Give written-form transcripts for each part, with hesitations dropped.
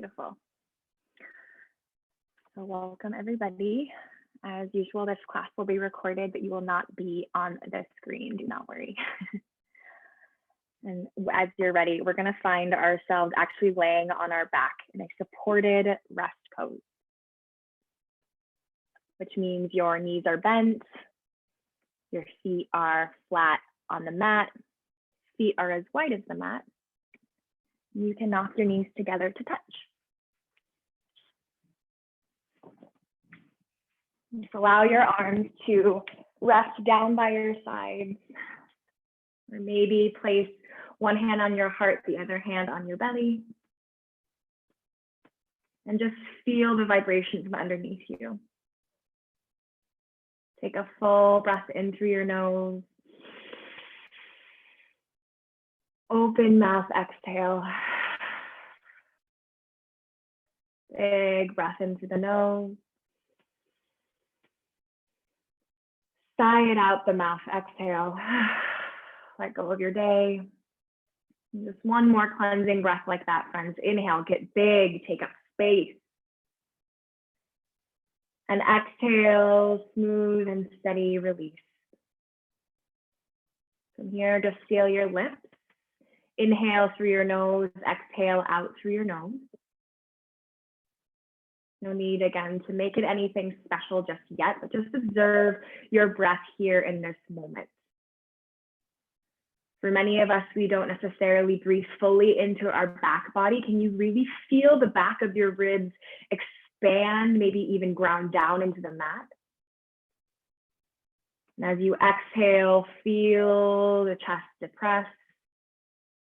Beautiful. So welcome everybody. As usual, this class will be recorded, but you will not be on the screen. Do not worry. And as you're ready, we're going to find ourselves actually laying on our back in a supported rest pose, which means your knees are bent, your feet are flat on the mat, feet are as wide as the mat. You can knock your knees together to touch. Just allow your arms to rest down by your sides, or maybe place one hand on your heart, the other hand on your belly, and just feel the vibrations from underneath you. Take a full breath in through your nose. Open mouth, exhale. Big breath into the nose. Sigh it out the mouth, exhale. Let go of your day. Just one more cleansing breath like that, friends. Inhale, get big, take up space. And exhale, smooth and steady release. From here, just feel your lips. Inhale through your nose, exhale out through your nose. No need, again, to make it anything special just yet, but just observe your breath here in this moment. For many of us, we don't necessarily breathe fully into our back body. Can you really feel the back of your ribs expand, maybe even ground down into the mat? And as you exhale, feel the chest depress,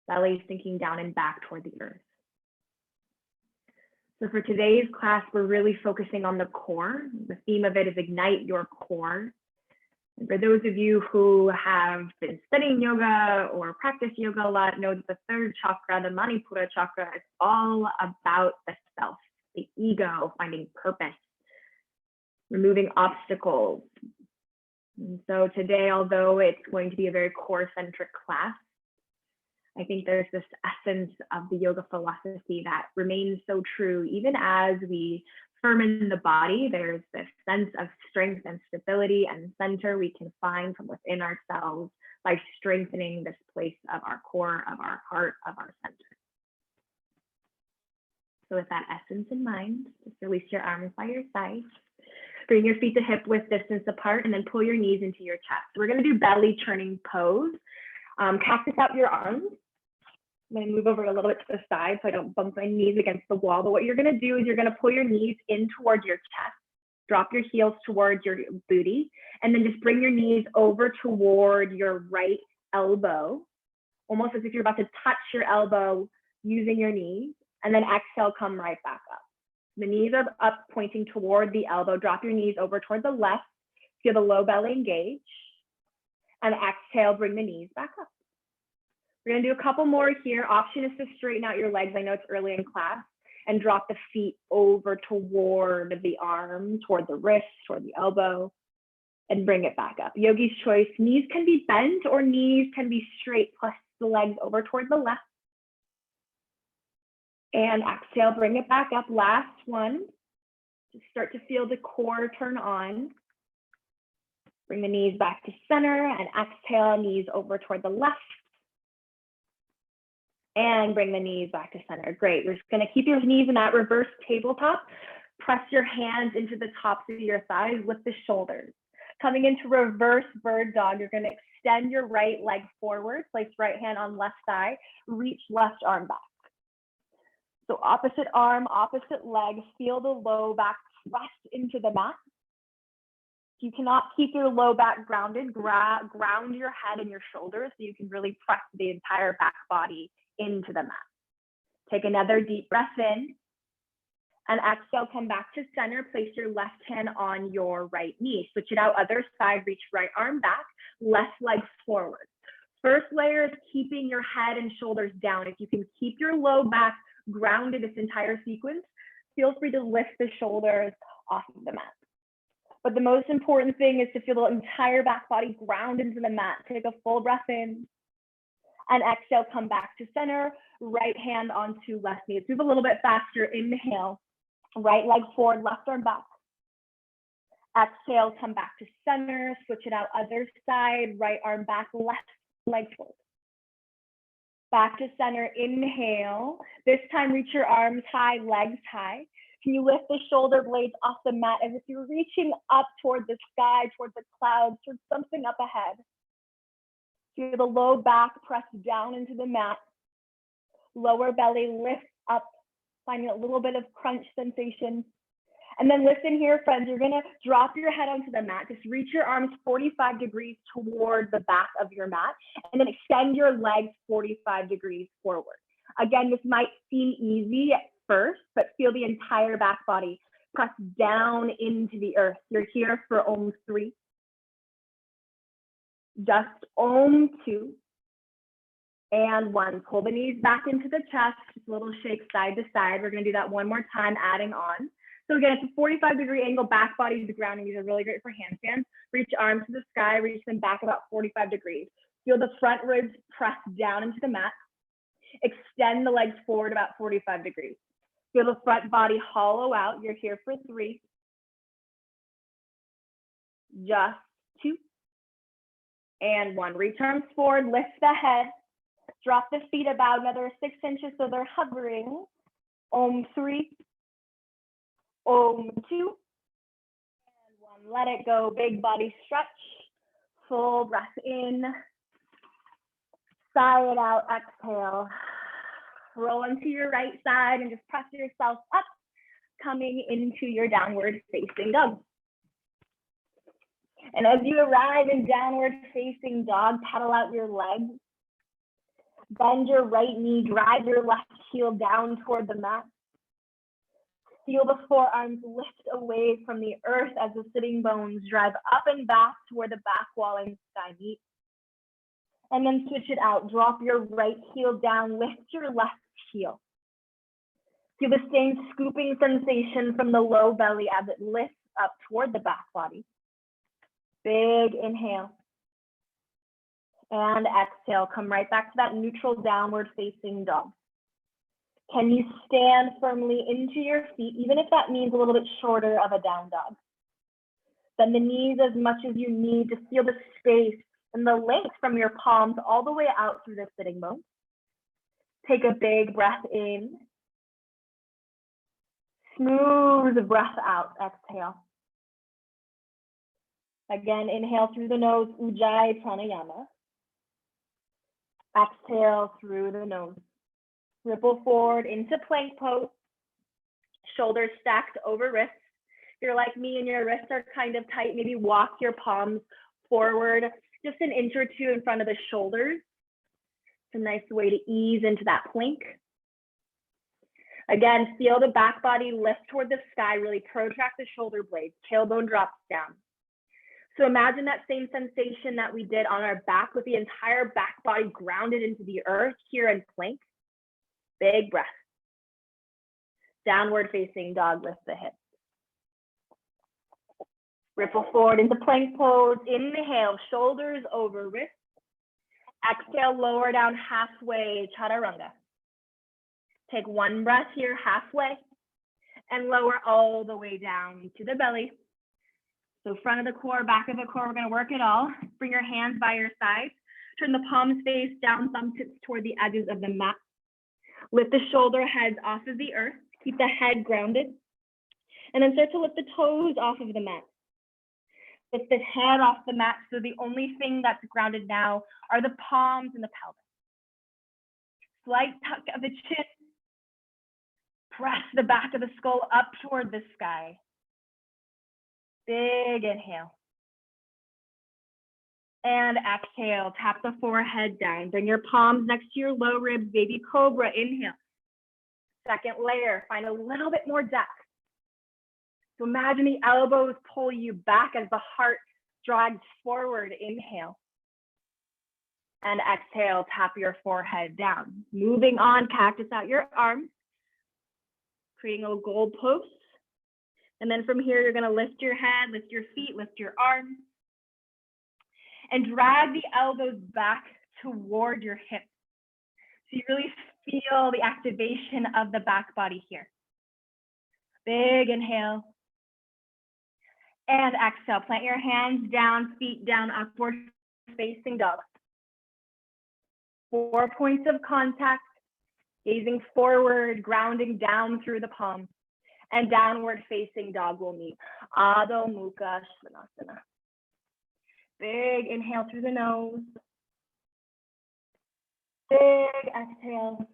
belly sinking down and back toward the earth. So for today's class, we're really focusing on the core. The theme of it is Ignite Your Core. And for those of you who have been studying yoga or practice yoga a lot, know that the third chakra, the Manipura chakra, is all about the self, the ego, finding purpose, removing obstacles. And so today, although it's going to be a very core-centric class, I think there's this essence of the yoga philosophy that remains so true. Even as we firmen the body, there's this sense of strength and stability and center we can find from within ourselves by strengthening this place of our core, of our heart, of our center. So with that essence in mind, just release your arms by your sides. Bring your feet to hip width distance apart and then pull your knees into your chest. We're going to do belly turning pose. Cactus out your arms. I'm going to move over a little bit to the side so I don't bump my knees against the wall. But what you're going to do is you're going to pull your knees in towards your chest, drop your heels towards your booty, and then just bring your knees over toward your right elbow, almost as if you're about to touch your elbow using your knees, and then exhale, come right back up. The knees are up, pointing toward the elbow. Drop your knees over toward the left. Feel the low belly engage. And exhale, bring the knees back up. We're going to do a couple more here. Option is to straighten out your legs. I know it's early in class. And drop the feet over toward the arm, toward the wrist, toward the elbow, and bring it back up. Yogi's choice. Knees can be bent or knees can be straight, plus the legs over toward the left. And exhale, bring it back up. Last one. Just start to feel the core turn on. Bring the knees back to center and exhale, knees over toward the left. And bring the knees back to center. Great. We're just going to keep your knees in that reverse tabletop. Press your hands into the tops of your thighs, lift the shoulders. Coming into reverse bird dog, you're going to extend your right leg forward, place right hand on left thigh, reach left arm back. So opposite arm, opposite leg, feel the low back press into the mat. You cannot keep your low back grounded, ground your head and your shoulders so you can really press the entire back body into the mat. Take another deep breath in and exhale, come back to center, place your left hand on your right knee. Switch it out, other side, reach right arm back, left leg forward. First layer is keeping your head and shoulders down. If you can keep your low back grounded this entire sequence, feel free to lift the shoulders off of the mat. But the most important thing is to feel the entire back body ground into the mat. Take a full breath in and exhale, come back to center. right hand onto left knee. Let's move a little bit faster. Inhale, right leg forward, left arm back. Exhale, come back to center, switch it out other side, right arm back, left leg forward. Back to center, inhale. This time reach your arms high, legs high. Can you lift the shoulder blades off the mat as if you're reaching up toward the sky, towards the clouds, towards something up ahead. Feel the low back press down into the mat. Lower belly lifts up, finding a little bit of crunch sensation. And then listen here, friends, you're gonna drop your head onto the mat. Just reach your arms 45 degrees toward the back of your mat, and then extend your legs 45 degrees forward. Again, this might seem easy at first, but feel the entire back body press down into the earth. You're here for Om 3. Just Om 2. And 1. Pull the knees back into the chest, just a little shake side to side. We're gonna do that one more time, adding on. So again, it's a 45-degree angle, back body to the ground, and these are really great for handstands. Reach arms to the sky, reach them back about 45 degrees. Feel the front ribs press down into the mat. Extend the legs forward about 45 degrees. Feel the front body hollow out. You're here for 3. Just 2. And 1. Reach arms forward, lift the head. Drop the feet about another 6 inches so they're hovering. Om 3. Om 2. And 1. Let it go. Big body stretch. Full breath in. Sigh it out. Exhale. Roll into your right side and just press yourself up, coming into your downward facing dog. And as you arrive in downward facing dog, pedal out your legs. Bend your right knee, drive your left heel down toward the mat. Feel the forearms lift away from the earth as the sitting bones drive up and back to where the back wall and sky meet. And then switch it out. Drop your right heel down, lift your left heel. Feel the same scooping sensation from the low belly as it lifts up toward the back body. Big inhale. And exhale. Come right back to that neutral downward facing dog. Can you stand firmly into your feet, even if that means a little bit shorter of a down dog? Bend the knees as much as you need to feel the space and the length from your palms all the way out through the sitting bones. Take a big breath in. Smooth breath out. Exhale. Again, inhale through the nose, Ujjayi Pranayama. Exhale through the nose. Ripple forward into plank pose. Shoulders stacked over wrists. If you're like me and your wrists are kind of tight, maybe walk your palms forward just an inch or two in front of the shoulders. It's a nice way to ease into that plank. Again, feel the back body lift toward the sky, really protract the shoulder blades, tailbone drops down. So imagine that same sensation that we did on our back with the entire back body grounded into the earth here in plank. Big breath. Downward facing dog, lift the hips. Ripple forward into plank pose. Inhale, shoulders over wrists. Exhale, lower down halfway, Chaturanga. Take one breath here, halfway, and lower all the way down to the belly. So front of the core, back of the core, we're gonna work it all. Bring your hands by your sides. Turn the palms face down, thumb tips toward the edges of the mat. Lift the shoulder heads off of the earth. Keep the head grounded. And then start to lift the toes off of the mat. Lift the head off the mat, so the only thing that's grounded now are the palms and the pelvis. Slight tuck of the chin. Press the back of the skull up toward the sky. Big inhale. And exhale, tap the forehead down. Bring your palms next to your low ribs, baby cobra, inhale. Second layer, find a little bit more depth. So imagine the elbows pull you back as the heart drags forward, inhale. And exhale, tap your forehead down. Moving on, cactus out your arms. Creating a gold post. And then from here, you're gonna lift your head, lift your feet, lift your arms. And drag the elbows back toward your hips. So you really Feel the activation of the back body here. Big inhale. And exhale, plant your hands down, feet down, upward facing dog. 4 points of contact, gazing forward, grounding down through the palms, and downward facing dog will meet. Adho Mukha Svanasana. Big inhale through the nose. Big exhale.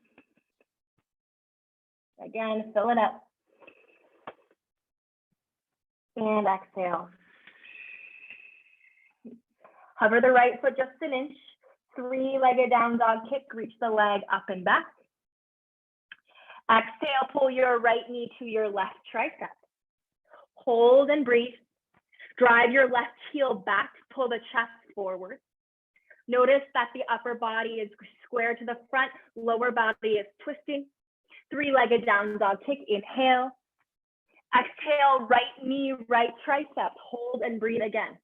Again, fill it up. And exhale. Hover the right foot just an inch. 3-legged down dog kick, reach the leg up and back. Exhale, pull your right knee to your left tricep. Hold and breathe. Drive your left heel back, pull the chest forward. Notice that the upper body is square to the front, lower body is twisting. 3-legged down dog kick, inhale. Exhale, right knee, right tricep. Hold and breathe again.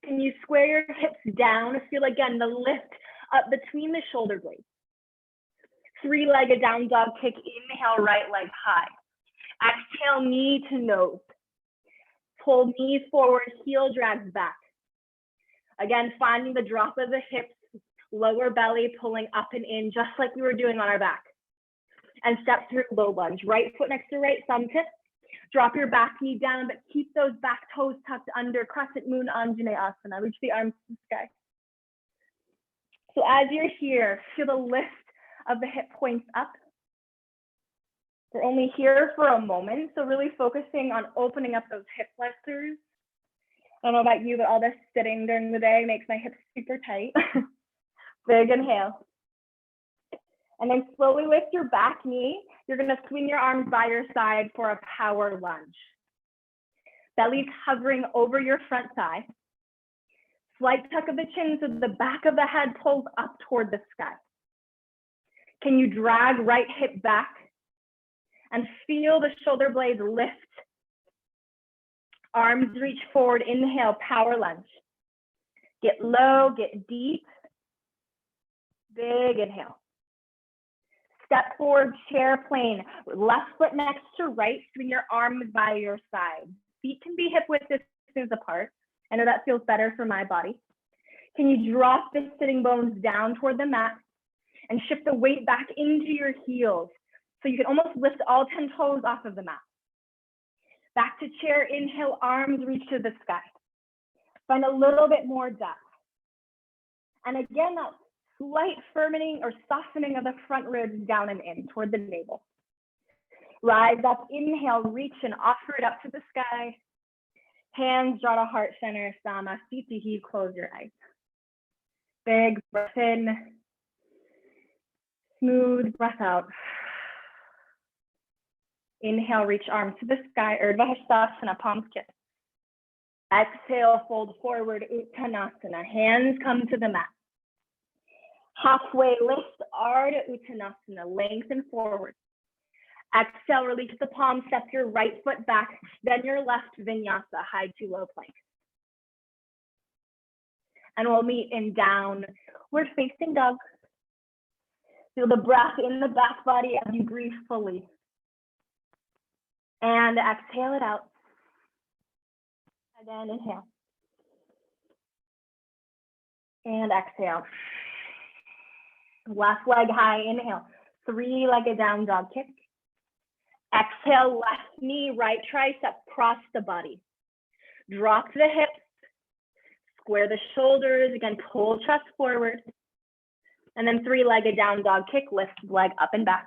Can you square your hips down? Feel again the lift up between the shoulder blades. 3-legged down dog kick, inhale, right leg high. Exhale, knee to nose. Pull knees forward, heel drags back. Again, finding the drop of the hips, lower belly pulling up and in, just like we were doing on our back. And step through low lunge. Right foot next to right thumb tip. Drop your back knee down, but keep those back toes tucked under. Crescent moon, Anjaneyasana. Reach the arms to the sky. So as you're here, feel the lift of the hip points up. We're only here for a moment, so really focusing on opening up those hip flexors. I don't know about you, but all this sitting during the day makes my hips super tight. Big inhale. And then slowly lift your back knee. You're gonna swing your arms by your side for a power lunge. Belly's hovering over your front thigh. Slight tuck of the chin so the back of the head pulls up toward the sky. Can you drag right hip back and feel the shoulder blades lift? Arms reach forward, inhale, power lunge. Get low, get deep. Big inhale. Step forward, chair plane. Left foot next to right, swing your arms by your side. Feet can be hip width distance apart. I know that feels better for my body. Can you drop the sitting bones down toward the mat and shift the weight back into your heels so you can almost lift all 10 toes off of the mat. Back to chair, inhale, arms reach to the sky. Find a little bit more depth. And again, that slight firming or softening of the front ribs down and in toward the navel. Rise up, inhale, reach and offer it up to the sky. Hands draw to heart center, Samasthiti, close your eyes. Big breath in, smooth breath out. Inhale, reach arms to the sky, Urdhva Hastasana, palms kiss. Exhale, fold forward, Uttanasana, hands come to the mat. Halfway lift, Ardha Uttanasana, lengthen forward. Exhale, release the palms, step your right foot back, then your left vinyasa, high to low plank. And we'll meet in downward facing dog. Feel the breath in the back body as you breathe fully. And exhale it out. Again, inhale. And exhale. Left leg high, inhale. 3-legged down dog kick. Exhale, left knee, right tricep, cross the body. Drop the hips, square the shoulders, again, pull chest forward. And then 3-legged down dog kick, lift leg up and back.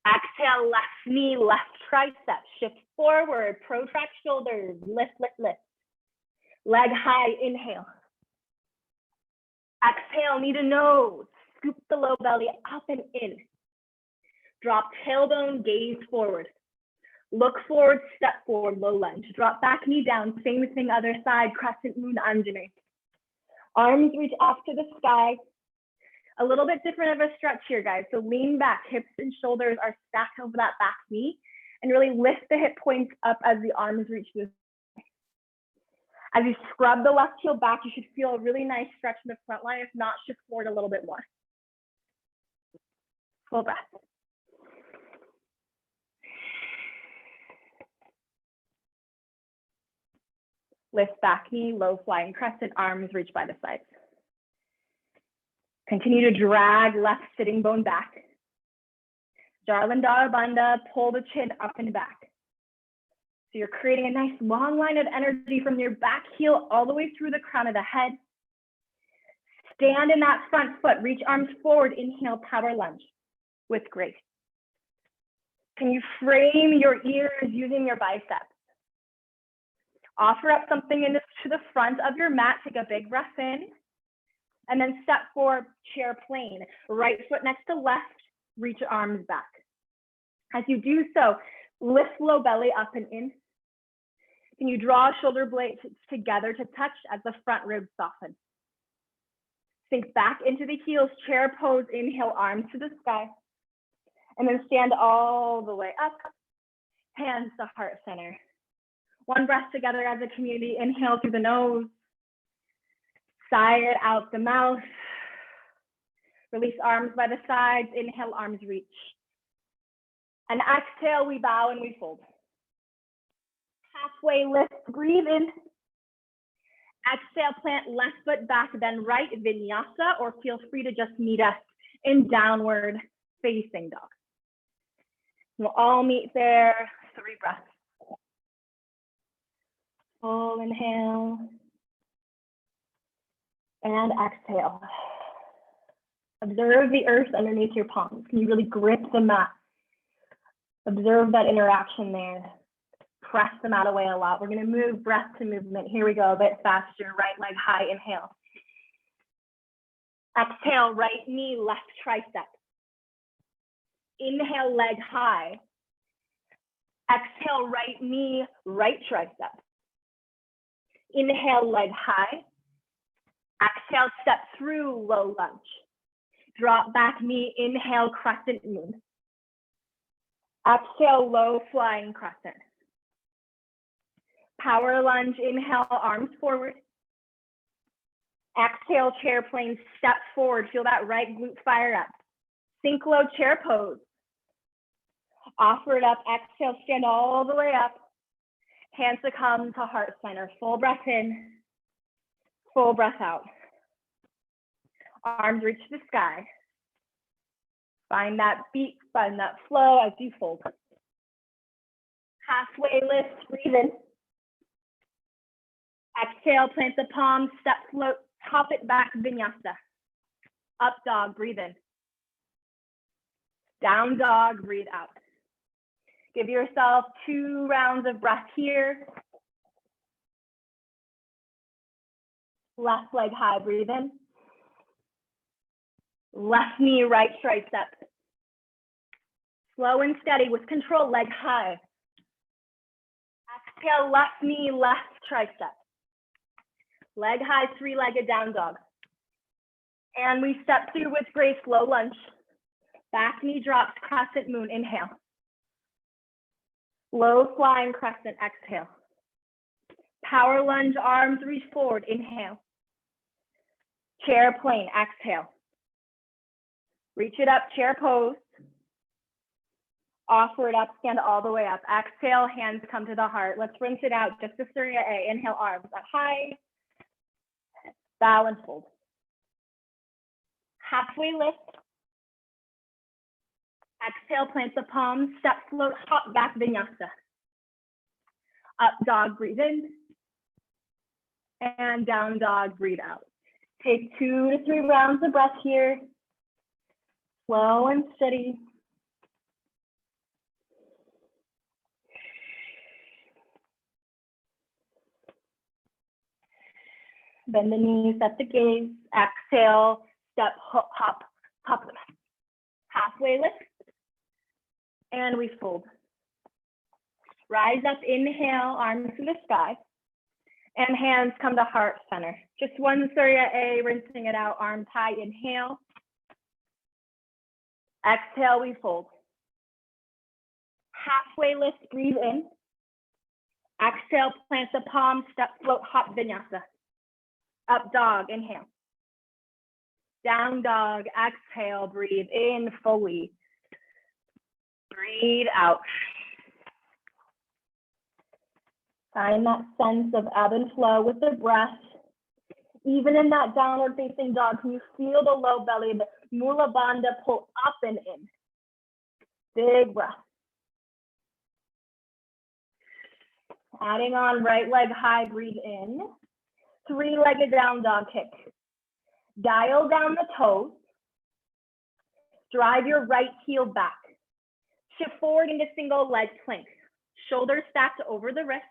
Exhale, left knee, left tricep, shift forward, protract shoulders, lift, lift, lift. Leg high, inhale. Exhale, knee to nose, scoop the low belly up and in. Drop tailbone, gaze forward. Look forward, step forward, low lunge. Drop back, knee down, same thing, other side, crescent moon, Anjaneyasana. Arms reach up to the sky. A little bit different of a stretch here, guys. So lean back, hips and shoulders are stacked over that back knee, and really lift the hip points up as the arms reach the sky. As you scrub the left heel back, you should feel a really nice stretch in the front line. If not, shift forward a little bit more. Full breath. Lift back knee, low flying crescent, arms reach by the sides. Continue to drag left sitting bone back. Jarlandhara Bandha, pull the chin up and back. So you're creating a nice long line of energy from your back heel all the way through the crown of the head. Stand in that front foot, reach arms forward, inhale, power lunge with grace. Can you frame your ears using your biceps? Offer up something to the front of your mat, take a big breath in, and then step forward, chair plane. Right foot next to left, reach your arms back. As you do so, lift low belly up and in. Can you draw shoulder blades together to touch as the front ribs soften? Sink back into the heels, chair pose, inhale, arms to the sky. And then stand all the way up, hands to heart center. One breath together as a community. Inhale through the nose, sigh it out the mouth. Release arms by the sides, inhale, arms reach. And exhale, we bow and we fold. Halfway lift, breathe in. Exhale, plant left foot back, then right, vinyasa, or feel free to just meet us in downward facing dog. We'll all meet there, 3 breaths. Full inhale. And exhale. Observe the earth underneath your palms. Can you really grip the mat? Observe that interaction there. Press the mat away a lot. We're going to move breath to movement. Here we go, a bit faster. Right leg high, inhale. Exhale, right knee, left tricep. Inhale, leg high. Exhale, right knee, right tricep. Inhale, leg high. Exhale, step through low lunge. Drop back knee, inhale, crescent moon. Exhale, low flying crescent. Power lunge, inhale, arms forward. Exhale, chair plane, step forward. Feel that right glute fire up. Sink low, chair pose. Offer it up, exhale, stand all the way up. Hands to come to heart center. Full breath in, full breath out. Arms reach the sky. Find that beat, find that flow as you fold. Halfway lift, breathe in. Exhale, plant the palms, step float, top it back, vinyasa. Up dog, breathe in. Down dog, breathe out. Give yourself 2 rounds of breath here. Left leg high, breathe in. Left knee, right tricep. Slow and steady with control, leg high. Exhale, left knee, left tricep. Leg high, 3-legged down dog. And we step through with grace, low lunge. Back knee drops, crescent moon, inhale. Low flying crescent, exhale. Power lunge, arms reach forward, inhale. Chair plane, exhale. Reach it up, chair pose. Offer it up, stand all the way up. Exhale, hands come to the heart. Let's rinse it out, just the Surya A. Inhale, arms up high. Bow and fold. Halfway lift. Exhale, plant the palms, step float, hop back, vinyasa. Up dog, breathe in. And down dog, breathe out. Take 2 to 3 rounds of breath here. Slow and steady. Bend the knees, set the gaze. Exhale, step, hop, top of the mat. Halfway lift. And we fold. Rise up, inhale, arms to the sky. And hands come to heart center. Just one Surya A, rinsing it out, arms high, inhale. Exhale, we fold. Halfway lift, breathe in. Exhale, plant the palms, step, float, hop, vinyasa. Up dog, inhale. Down dog, exhale, breathe in fully. Breathe out. Find that sense of ebb and flow with the breath. Even in that downward facing dog, can you feel the low belly, the Mula Bandha pull up and in? Big breath. Adding on right leg high, breathe in. Three-legged down dog kick. Dial down the toes. Drive your right heel back. Shift forward into single leg plank. Shoulders stacked over the wrist.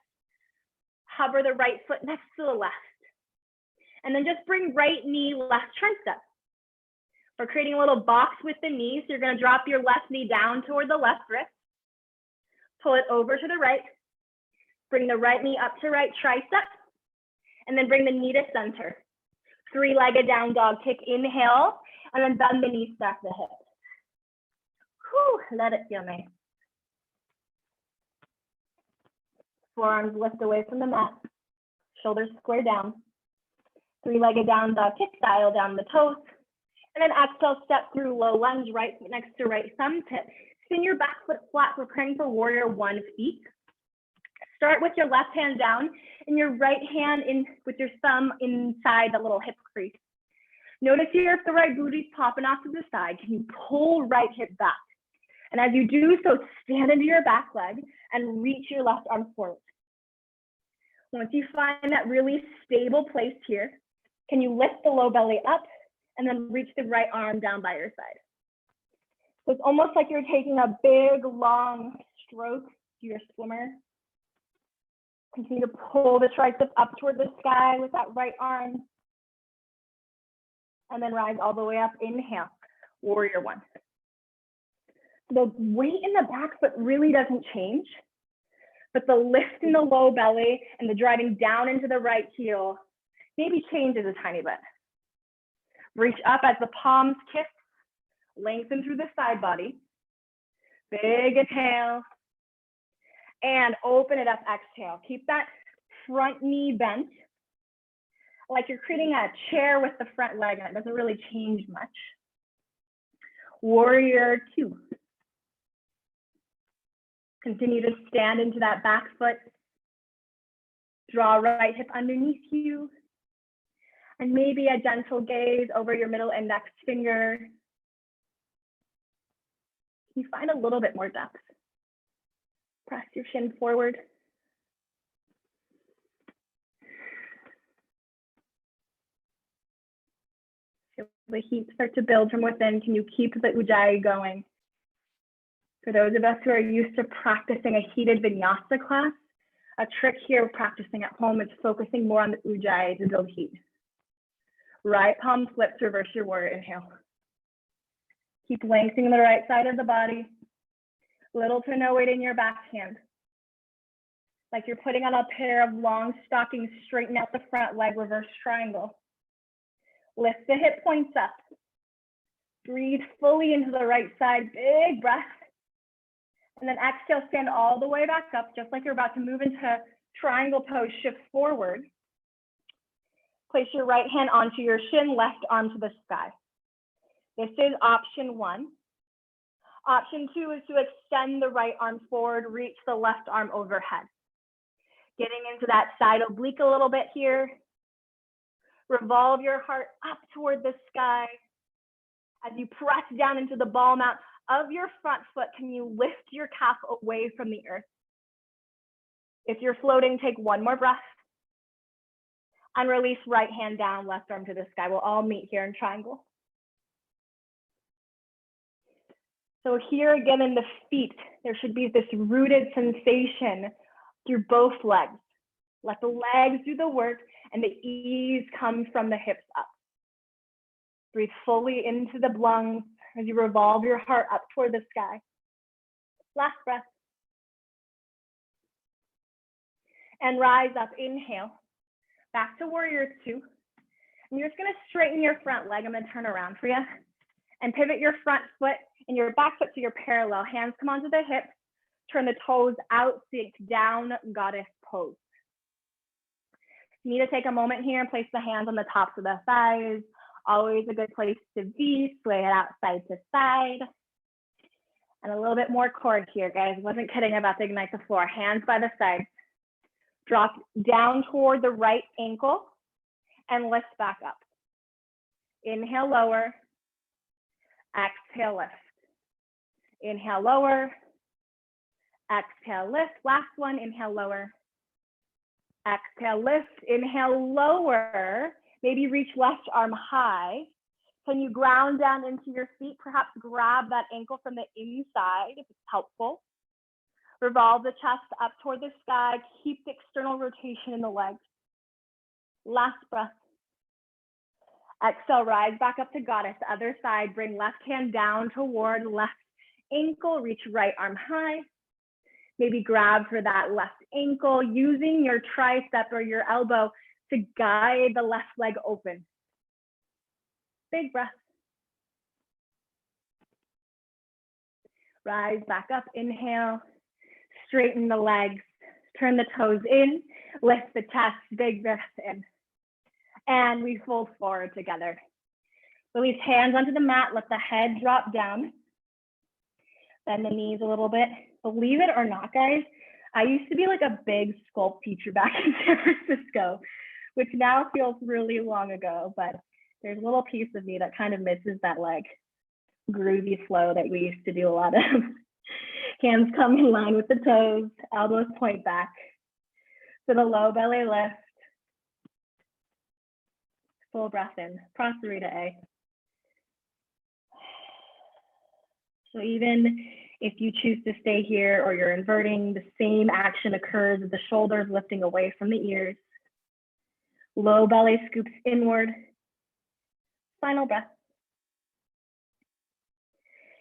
Hover the right foot next to the left. And then just bring right knee, left tricep. We're creating a little box with the knees. So you're going to drop your left knee down toward the left wrist. Pull it over to the right. Bring the right knee up to right tricep. And then bring the knee to center. Three-legged down dog kick. Inhale. And then bend the knee, stack the hip. Whew, let it feel nice. Forearms lift away from the mat. Shoulders square down. Three-legged down dog kick, dial down the toes. And then exhale, step through low lunge, right foot next to right thumb tip. Spin your back foot flat, preparing for warrior one feet. Start with your left hand down and your right hand in with your thumb inside the little hip crease. Notice here if the right booty's popping off to the side, can you pull right hip back? And as you do so, stand into your back leg and reach your left arm forward. Once you find that really stable place here, can you lift the low belly up and then reach the right arm down by your side? So it's almost like you're taking a big, long stroke to your swimmer. Continue to pull the tricep up toward the sky with that right arm. And then rise all the way up. Inhale, warrior one. The weight in the back foot really doesn't change, but the lift in the low belly and the driving down into the right heel maybe changes a tiny bit. Reach up as the palms kiss, lengthen through the side body. Big inhale, and open it up, exhale. Keep that front knee bent, like you're creating a chair with the front leg, and it doesn't really change much. Warrior two. Continue to stand into that back foot. Draw right hip underneath you. And maybe a gentle gaze over your middle index finger. Can you find a little bit more depth? Press your shin forward. Feel the heat start to build from within. Can you keep the ujjayi going? For those of us who are used to practicing a heated vinyasa class, a trick here practicing at home is focusing more on the ujjayi to build heat. Right palm flips, reverse your warrior, inhale. Keep lengthening the right side of the body. Little to no weight in your back hand. Like you're putting on a pair of long stockings, straighten out the front leg, reverse triangle. Lift the hip points up. Breathe fully into the right side, big breath. And then exhale, stand all the way back up, just like you're about to move into triangle pose, shift forward. Place your right hand onto your shin, left arm to the sky. This is option one. Option two is to extend the right arm forward, reach the left arm overhead. Getting into that side oblique a little bit here. Revolve your heart up toward the sky. As you press down into the ball mount of your front foot, can you lift your calf away from the earth? If you're floating, take one more breath. And release right hand down, left arm to the sky. We'll all meet here in triangle. So here again in the feet, there should be this rooted sensation through both legs. Let the legs do the work and the ease comes from the hips up. Breathe fully into the lungs as you revolve your heart up toward the sky. Last breath. And rise up, inhale. Back to warrior two. And you're just gonna straighten your front leg. I'm gonna turn around for you. And pivot your front foot and your back foot so you're parallel. Hands come onto the hips. Turn the toes out, sink down, goddess pose. You need to take a moment here and place the hands on the tops of the thighs, Always a good place to be. Sway it out side to side. And a little bit more core here, guys. Wasn't kidding about to ignite the floor. Hands by the side. Drop down toward the right ankle and lift back up. Inhale, lower. Exhale, lift. Inhale, lower. Exhale, lift. Last one, inhale, lower. Exhale, lift. Inhale, lower. Maybe reach left arm high. Can you ground down into your feet? Perhaps grab that ankle from the inside if it's helpful. Revolve the chest up toward the sky. Keep the external rotation in the legs. Last breath. Exhale, rise back up to goddess. Other side, bring left hand down toward left ankle. Reach right arm high. Maybe grab for that left ankle, using your tricep or your elbow to guide the left leg open. Big breath. Rise back up, inhale, straighten the legs, turn the toes in, lift the chest, big breath in. And we fold forward together. Release hands onto the mat, let the head drop down. Bend the knees a little bit. Believe it or not, guys, I used to be like a big sculpt teacher back in San Francisco, which now feels really long ago, but there's a little piece of me that kind of misses that like groovy flow that we used to do a lot of. Hands come in line with the toes, elbows point back. So the low belly lift. Full breath in, Parita A. So even if you choose to stay here or you're inverting, the same action occurs with the shoulders lifting away from the ears. Low belly scoops inward. Final breath.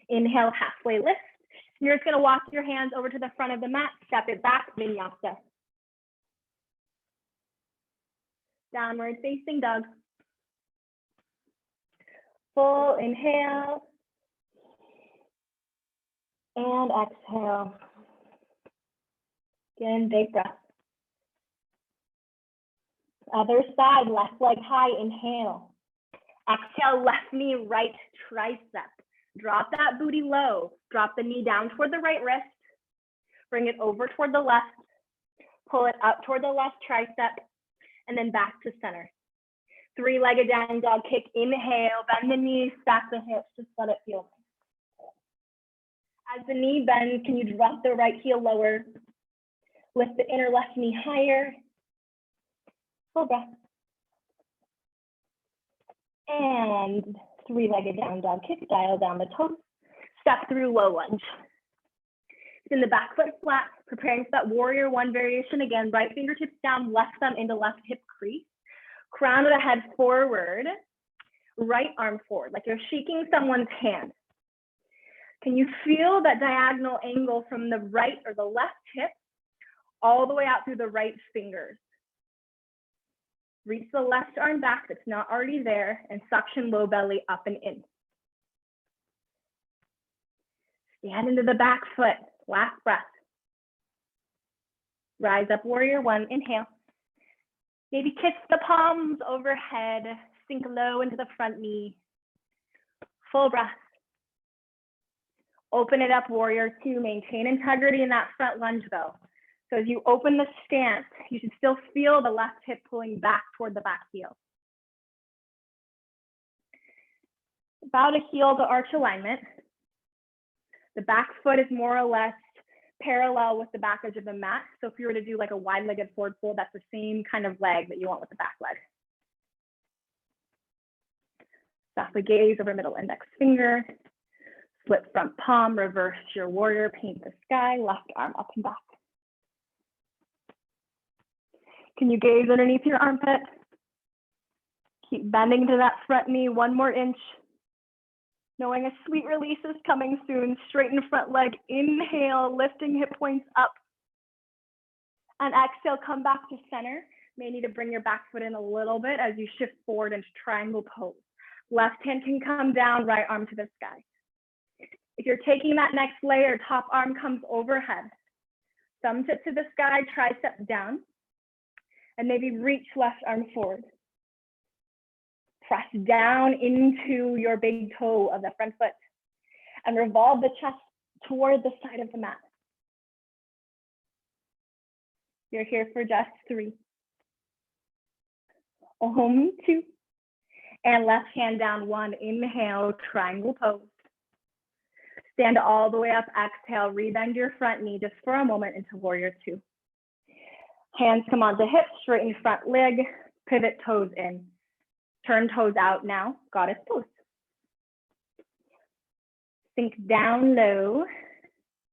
Inhale, halfway lift. You're just going to walk your hands over to the front of the mat, step it back, vinyasa. Downward facing dog. Full inhale. And exhale. Again, big breath. Other side, left leg high, inhale. Exhale, left knee, right tricep. Drop that booty low. Drop the knee down toward the right wrist. Bring it over toward the left. Pull it up toward the left tricep, and then back to center. Three-legged down dog kick, inhale, bend the knees, stack the hips, just let it feel. As the knee bends, can you drop the right heel lower? Lift the inner left knee higher. Full breath. And three-legged down dog kick, dial down the toes. Step through low lunge. Spin the back foot flat, preparing for that warrior one variation. Again, right fingertips down, left thumb into left hip crease. Crown of the head forward, right arm forward, like you're shaking someone's hand. Can you feel that diagonal angle from the right or the left hip all the way out through the right fingers? Reach the left arm back that's not already there and suction low belly up and in. Stand into the back foot, last breath. Rise up, warrior one, inhale. Maybe kiss the palms overhead, sink low into the front knee. Full breath. Open it up, warrior two. Maintain integrity in that front lunge though. So as you open the stance, you should still feel the left hip pulling back toward the back heel. Bow to heel to arch alignment. The back foot is more or less parallel with the back edge of the mat. So if you were to do like a wide-legged forward fold, that's the same kind of leg that you want with the back leg. Softly gaze over middle index finger. Flip front palm, reverse your warrior, paint the sky, left arm up and back. Can you gaze underneath your armpit? Keep bending to that front knee, one more inch. Knowing a sweet release is coming soon. Straighten front leg, inhale, lifting hip points up. And exhale, come back to center. May need to bring your back foot in a little bit as you shift forward into triangle pose. Left hand can come down, right arm to the sky. If you're taking that next layer, top arm comes overhead. Thumb tip to the sky, tricep down. And maybe reach left arm forward. Press down into your big toe of the front foot and revolve the chest toward the side of the mat. You're here for just 3. 2. And left hand down 1. Inhale, triangle pose. Stand all the way up. Exhale, rebend your front knee just for a moment into warrior 2. Hands come onto hips, straighten front leg, pivot toes in. Turn toes out now, goddess pose. Sink down low.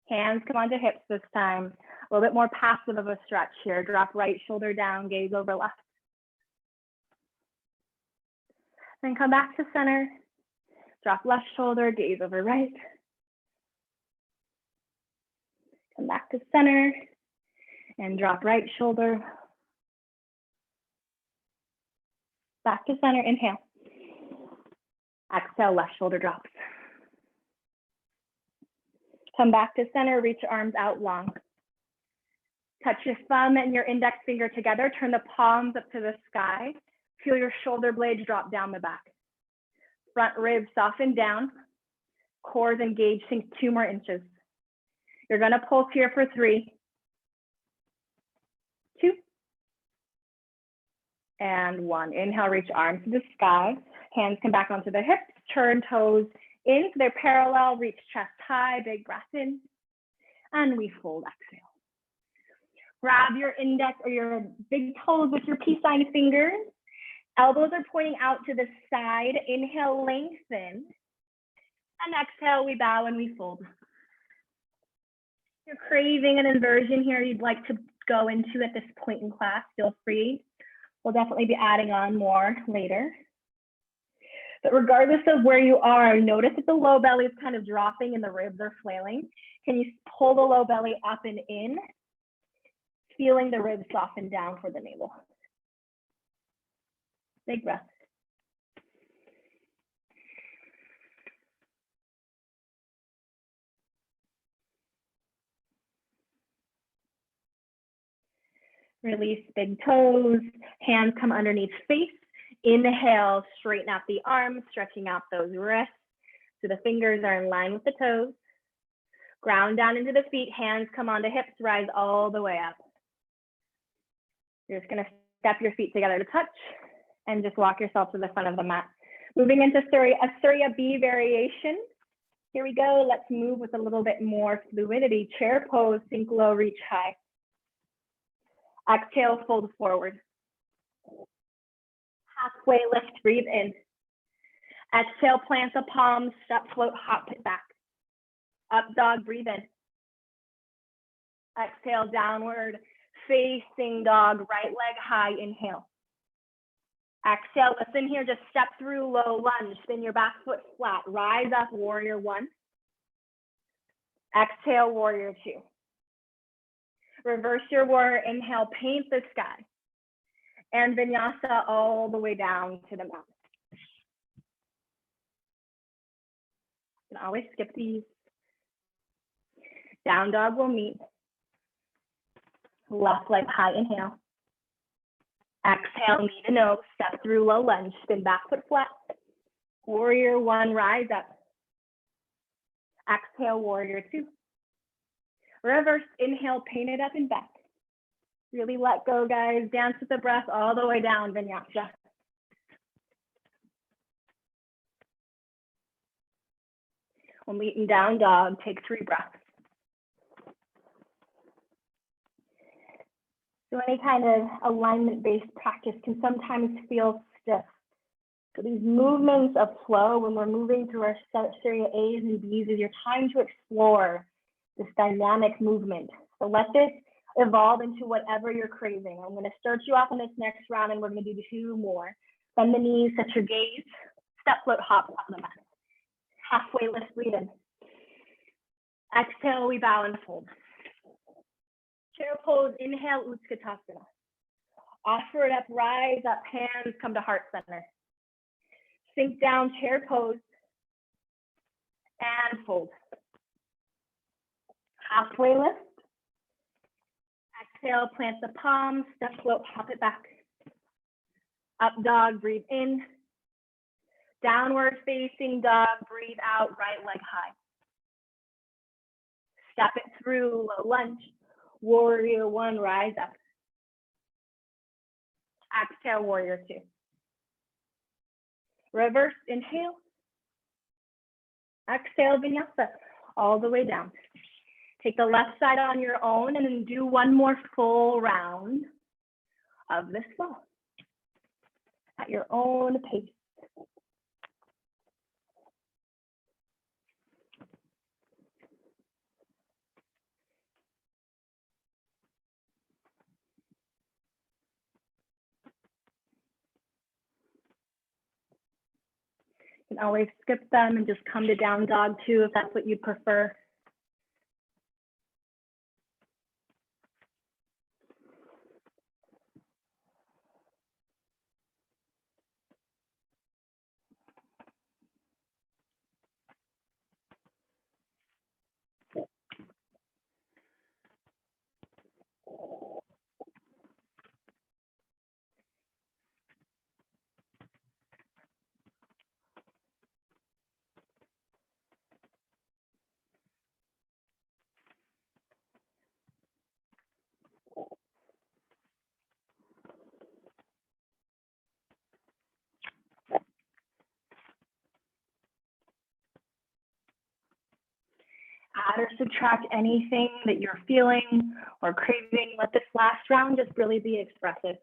Hands come onto hips this time. A little bit more passive of a stretch here. Drop right shoulder down, gaze over left. Then come back to center. Drop left shoulder, gaze over right. Come back to center and drop right shoulder. Back to center, inhale. Exhale, left shoulder drops. Come back to center, reach arms out long. Touch your thumb and your index finger together. Turn the palms up to the sky. Feel your shoulder blades drop down the back. Front ribs soften down. Cores engaged, sink 2 more inches. You're gonna pulse here for 3, 2, and 1. Inhale, reach arms to the sky. Hands come back onto the hips. Turn toes in so they're parallel. Reach chest high, big breath in. And we fold, exhale. Grab your index or your big toes with your peace sign fingers. Elbows are pointing out to the side. Inhale, lengthen. And exhale, we bow and we fold. If you're craving an inversion here you'd like to go into at this point in class, feel free. We'll definitely be adding on more later. But regardless of where you are, notice if the low belly is kind of dropping and the ribs are flailing. Can you pull the low belly up and in? Feeling the ribs soften down for the navel. Big breath. Release big toes, hands come underneath face. Inhale, straighten out the arms, stretching out those wrists so the fingers are in line with the toes. Ground down into the feet, hands come onto hips, rise all the way up. You're just gonna step your feet together to touch and just walk yourself to the front of the mat. Moving into Surya B variation. Here we go, let's move with a little bit more fluidity. Chair pose, sink low, reach high. Exhale, fold forward. Halfway lift, breathe in. Exhale, plant the palms, step, float, hop it back. Up dog, breathe in. Exhale, downward facing dog, right leg high, inhale. Exhale, listen here, just step through low lunge, spin your back foot flat, rise up, warrior 1. Exhale, warrior 2. Reverse your warrior, inhale, paint the sky. And vinyasa all the way down to the mat. You can always skip these. Down dog will meet. Left leg high, inhale. Exhale, knee to nose, step through low lunge, spin back foot flat. Warrior 1, rise up. Exhale, warrior 2. Reverse, inhale, paint it up and back. Really let go, guys. Dance with the breath all the way down, vinyasa. When meeting down dog, take 3 breaths. So any kind of alignment-based practice can sometimes feel stiff. So these movements of flow, when we're moving through our Surya A's and B's, is your time to explore this dynamic movement. So let this evolve into whatever you're craving. I'm going to start you off in this next round, and we're going to do 2 more. Bend the knees, set your gaze, step, float, hop on the mat. Halfway lift, breathe in. Exhale, we bow and fold. Chair pose, inhale, Utkatasana. Offer it up, rise up, hands come to heart center. Sink down, chair pose, and fold. Halfway lift. Exhale, plant the palms, step, float, hop it back. Up dog, breathe in. Downward facing dog, breathe out, right leg high. Step it through, low lunge. Warrior one, rise up. Exhale, warrior two. Reverse inhale. Exhale, vinyasa, all the way down. Take the left side on your own and then do one more full round of this flow at your own pace. You can always skip them and just come to down dog too if that's what you prefer. Add or subtract anything that you're feeling or craving. Let this last round just really be expressive.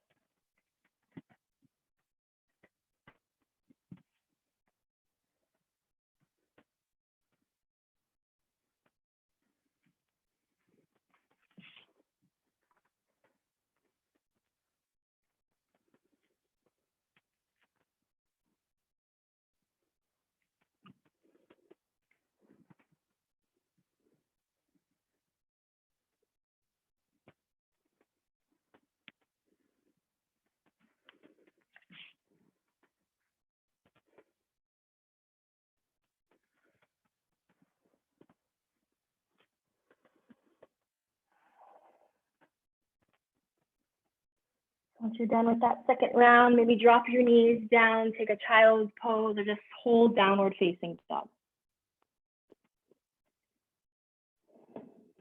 Once you're done with that second round, maybe drop your knees down, take a child's pose, or just hold downward facing dog.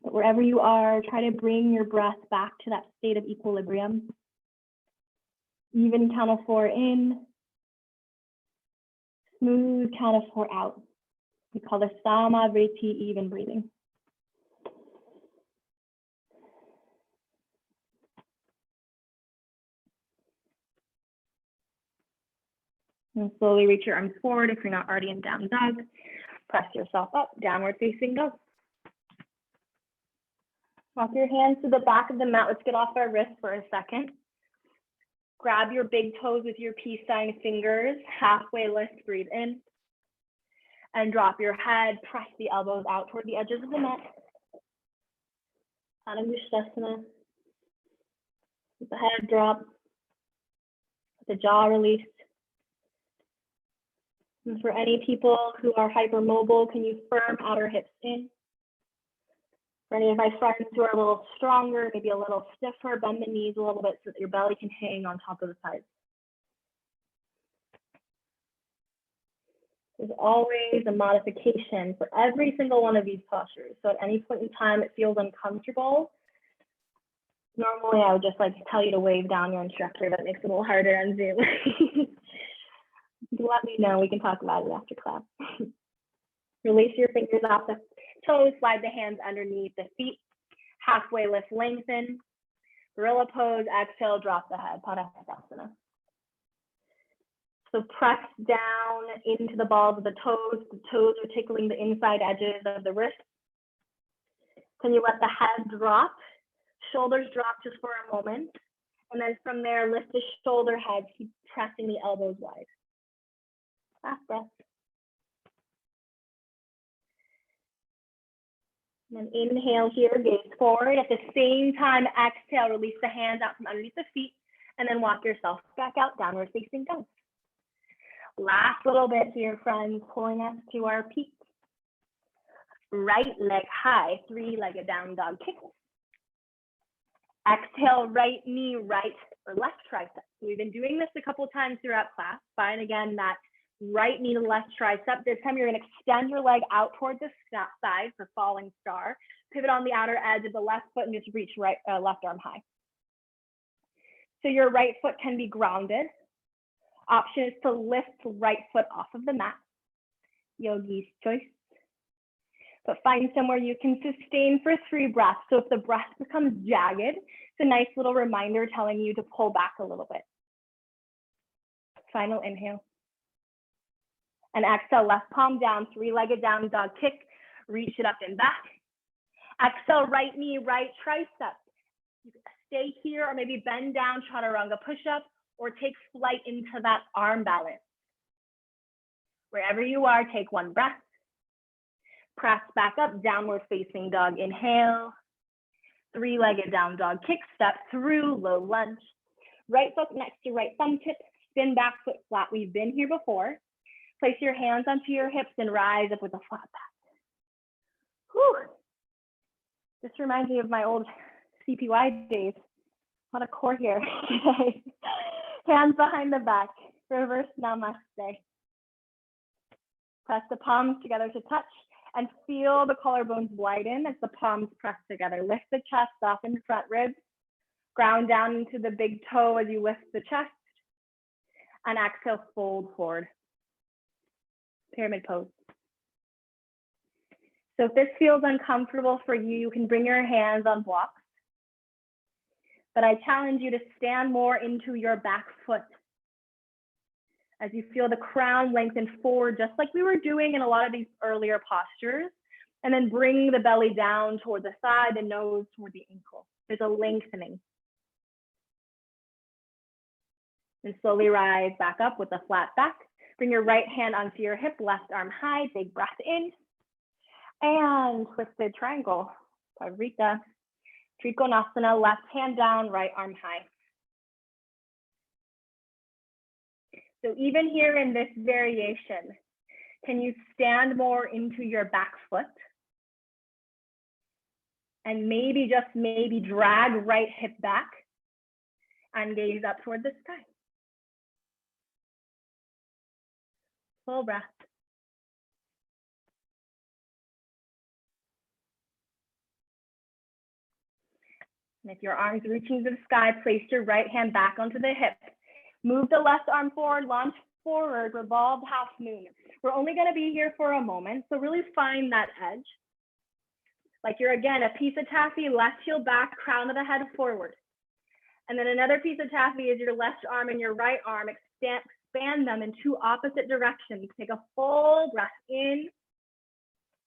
But wherever you are, try to bring your breath back to that state of equilibrium. Even count of 4 in, smooth count of 4 out. We call this Samavriti, even breathing. And slowly reach your arms forward if you're not already in down dog. Press yourself up, downward facing dog. Walk your hands to the back of the mat. Let's get off our wrists for a second. Grab your big toes with your peace sign fingers. Halfway lift, breathe in. And drop your head. Press the elbows out toward the edges of the mat. Shavasana. Let the head drop. Let the jaw release. And for any people who are hypermobile, can you firm outer hips in? For any of my friends who are a little stronger, maybe a little stiffer, bend the knees a little bit so that your belly can hang on top of the thighs. There's always a modification for every single one of these postures. So at any point in time it feels uncomfortable, normally I would just like to tell you to wave down your instructor, but it makes it a little harder on Zoom. Let me know, we can talk about it after class. Release your fingers off the toes, slide the hands underneath the feet, halfway lift, lengthen, gorilla pose, exhale, drop the head, Parita. So press down into the balls of the toes are tickling the inside edges of the wrists. Can you let the head drop, shoulders drop just for a moment, and then from there, lift the shoulder heads, keep pressing the elbows wide. Last breath. And then inhale here, gaze forward. At the same time, exhale, release the hands out from underneath the feet, and then walk yourself back out, downward facing dog. Last little bit here, friends, pulling us to our peak. Right leg high, 3-legged down dog kick. Exhale, right knee, right or left tricep. So we've been doing this a couple times throughout class. Find again that right knee to left tricep. This time you're going to extend your leg out towards the side for falling star. Pivot on the outer edge of the left foot and just reach left arm high. So your right foot can be grounded. Option is to lift right foot off of the mat. Yogi's choice. But find somewhere you can sustain for 3 breaths. So if the breath becomes jagged, it's a nice little reminder telling you to pull back a little bit. Final inhale. And exhale, left palm down, 3-legged down dog kick. Reach it up and back. Exhale, right knee, right tricep. You can stay here or maybe bend down, Chaturanga push-up, or take flight into that arm balance. Wherever you are, take 1 breath. Press back up, downward facing dog, inhale. 3-legged down dog kick, step through, low lunge. Right foot next to right thumb tip, spin back foot flat. We've been here before. Place your hands onto your hips and rise up with a flat back. Whew. This reminds me of my old CPY days. A lot of core here today. Hands behind the back, reverse namaste. Press the palms together to touch and feel the collarbones widen as the palms press together. Lift the chest, soften the front ribs. Ground down into the big toe as you lift the chest. And exhale, fold forward. Pyramid pose. So if this feels uncomfortable for you, you can bring your hands on blocks. But I challenge you to stand more into your back foot as you feel the crown lengthen forward, just like we were doing in a lot of these earlier postures. And then bring the belly down toward the side, the nose toward the ankle. There's a lengthening. And slowly rise back up with a flat back. Bring your right hand onto your hip, left arm high, big breath in. And twisted triangle, Parita. Trikonasana, left hand down, right arm high. So even here in this variation, can you stand more into your back foot? And maybe, just maybe, drag right hip back and gaze up toward the sky. Full breath. And if your arms reaching to the sky, place your right hand back onto the hip. Move the left arm forward, launch forward, revolve half moon. We're only going to be here for a moment, so really find that edge. Like you're, again, a piece of taffy, left heel back, crown of the head forward. And then another piece of taffy is your left arm and your right arm. Expand them in 2 opposite directions. Take a full breath in.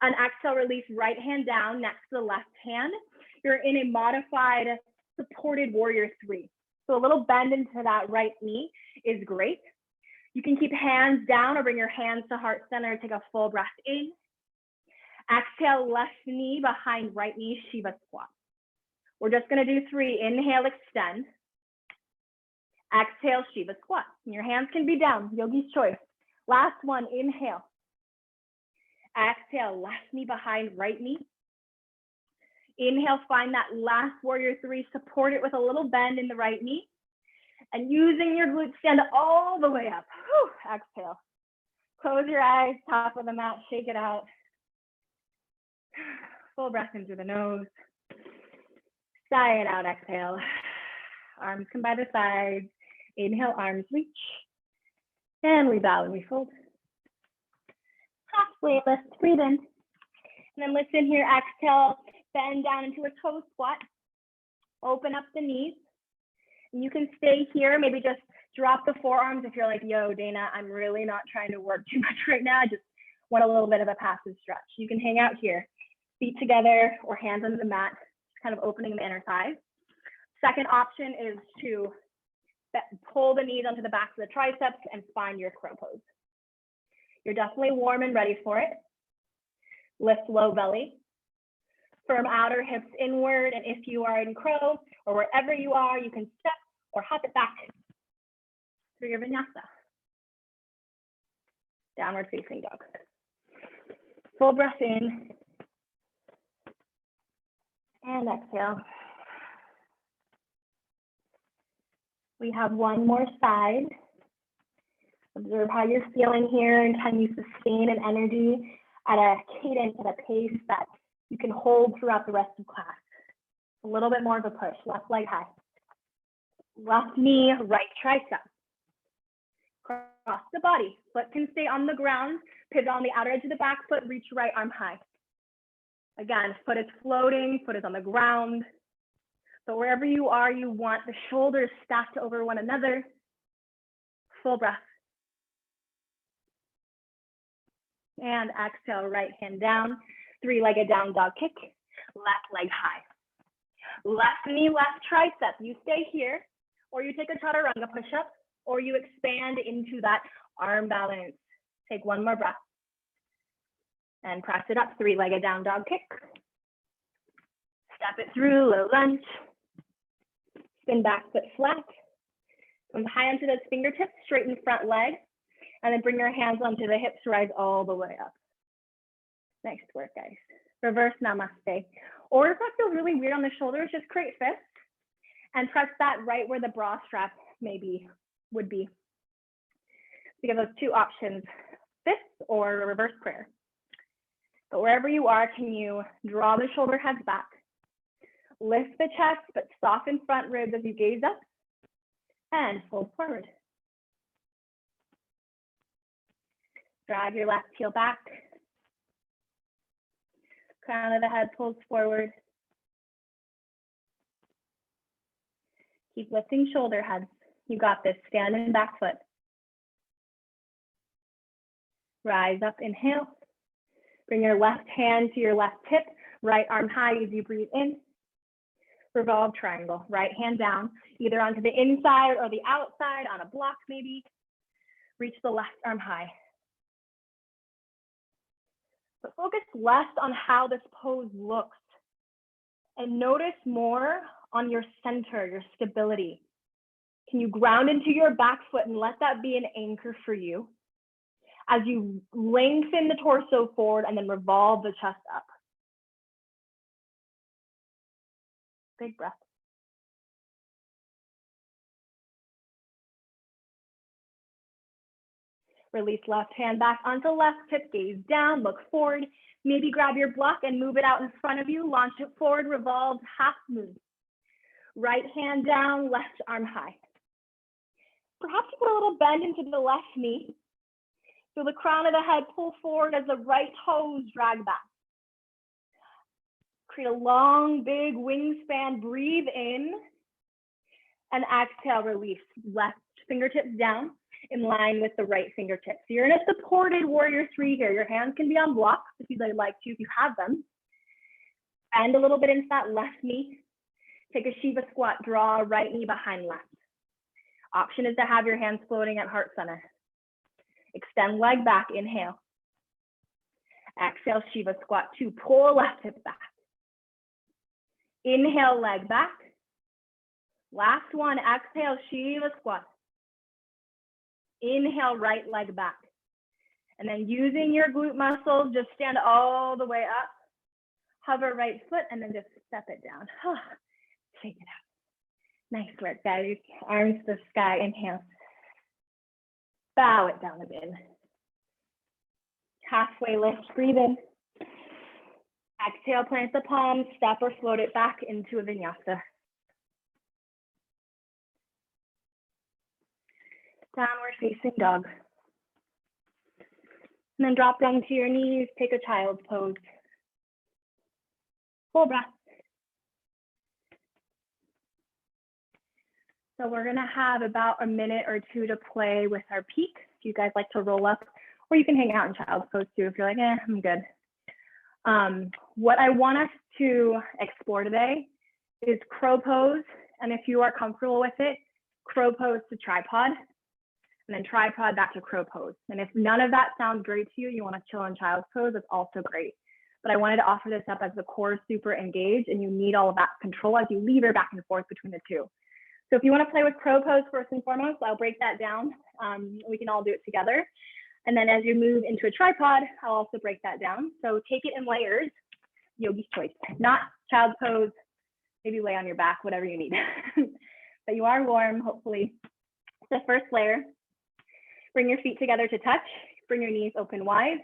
And exhale, release right hand down next to the left hand. You're in a modified supported warrior 3. So a little bend into that right knee is great. You can keep hands down or bring your hands to heart center. Take a full breath in. Exhale, left knee behind right knee, Shiva squat. We're just going to do 3. Inhale, extend. Exhale, Shiva squat. And your hands can be down, yogi's choice. Last one, inhale. Exhale, left knee behind right knee. Inhale, find that last warrior 3, support it with a little bend in the right knee. And using your glutes, stand all the way up. Whew, exhale. Close your eyes, top of the mat, shake it out. Full breath in through the nose. Sigh it out, exhale. Arms come by the sides. Inhale, arms reach. And we bow and we fold. Halfway lift, breathe in. And then listen here, exhale, bend down into a toe squat. Open up the knees. And you can stay here, maybe just drop the forearms if you're like, yo, Dana, I'm really not trying to work too much right now. I just want a little bit of a passive stretch. You can hang out here, feet together or hands under the mat, kind of opening the inner thighs. Second option is to pull the knees onto the back of the triceps and find your crow pose. You're definitely warm and ready for it. Lift low belly. Firm outer hips inward, and if you are in crow or wherever you are, you can step or hop it back through your vinyasa. Downward facing dog. Full breath in. And exhale. We have one more side. Observe how you're feeling here, and can you sustain an energy at a cadence, at a pace that you can hold throughout the rest of class. A little bit more of a push, left leg high. Left knee, right tricep. Cross the body, foot can stay on the ground, pivot on the outer edge of the back foot, reach right arm high. Again, foot is floating, foot is on the ground. But wherever you are, you want the shoulders stacked over one another. Full breath. And exhale, right hand down, three-legged down dog kick, left leg high. Left knee, left tricep. You stay here, or you take a chaturanga push-up, or you expand into that arm balance. Take one more breath. And press it up, three-legged down dog kick. Step it through, low lunge. Spin back foot flat. Come high onto those fingertips, straighten front leg. And then bring your hands onto the hips, rise all the way up. Nice work, guys. Reverse namaste. Or if that feels really weird on the shoulders, just create fists and press that right where the bra strap would be. So you have those two options, fists or reverse prayer. But wherever you are, can you draw the shoulder heads back? Lift the chest, but soften front ribs as you gaze up and fold forward. Drag your left heel back. Crown of the head pulls forward. Keep lifting shoulder heads. You got this. Stand in back foot. Rise up, inhale. Bring your left hand to your left hip. Right arm high as you breathe in. Revolve triangle. Right hand down, either onto the inside or the outside on a block maybe. Reach the left arm high. But focus less on how this pose looks and notice more on your center, your stability. Can you ground into your back foot and let that be an anchor for you as you lengthen the torso forward and then revolve the chest up? Big breath. Release left hand back onto left hip, gaze down, look forward. Maybe grab your block and move it out in front of you. Launch it forward, revolve, half move. Right hand down, left arm high. Perhaps you put a little bend into the left knee. So the crown of the head pull forward as the right toes drag back. Create a long, big wingspan. Breathe in and exhale, release. Left fingertips down in line with the right fingertips. So you're in a supported warrior three here. Your hands can be on blocks if you'd like to, if you have them. Bend a little bit into that left knee. Take a Shiva squat, draw right knee behind left. Option is to have your hands floating at heart center. Extend leg back, inhale. Exhale, Shiva squat 2, pull left hip back. Inhale, leg back. Last one, exhale, Shiva squat. Inhale, right leg back. And then using your glute muscles, just stand all the way up. Hover right foot and then just step it down. Take it out. Nice work, guys. Arms to the sky, inhale. Bow it down a bit. Halfway lift, breathe in. Exhale, plant the palms, step or float it back into a vinyasa. Downward facing dog. And then drop down to your knees, take a child's pose. Full breath. So we're gonna have about a minute or two to play with our peak. If you guys like to roll up, or you can hang out in child's pose too if you're like, I'm good. What I want us to explore today is crow pose. And if you are comfortable with it, crow pose to tripod, and then tripod back to crow pose. And if none of that sounds great to you, you wanna chill in child's pose, that's also great. But I wanted to offer this up as the core is super engaged and you need all of that control as you lever back and forth between the two. So if you want to play with crow pose first and foremost, I'll break that down. We can all do it together. And then as you move into a tripod, I'll also break that down. So take it in layers, yogi's choice, not child's pose, maybe lay on your back, whatever you need. But you are warm, hopefully. The first layer, Bring your feet together to touch. Bring your knees open wide.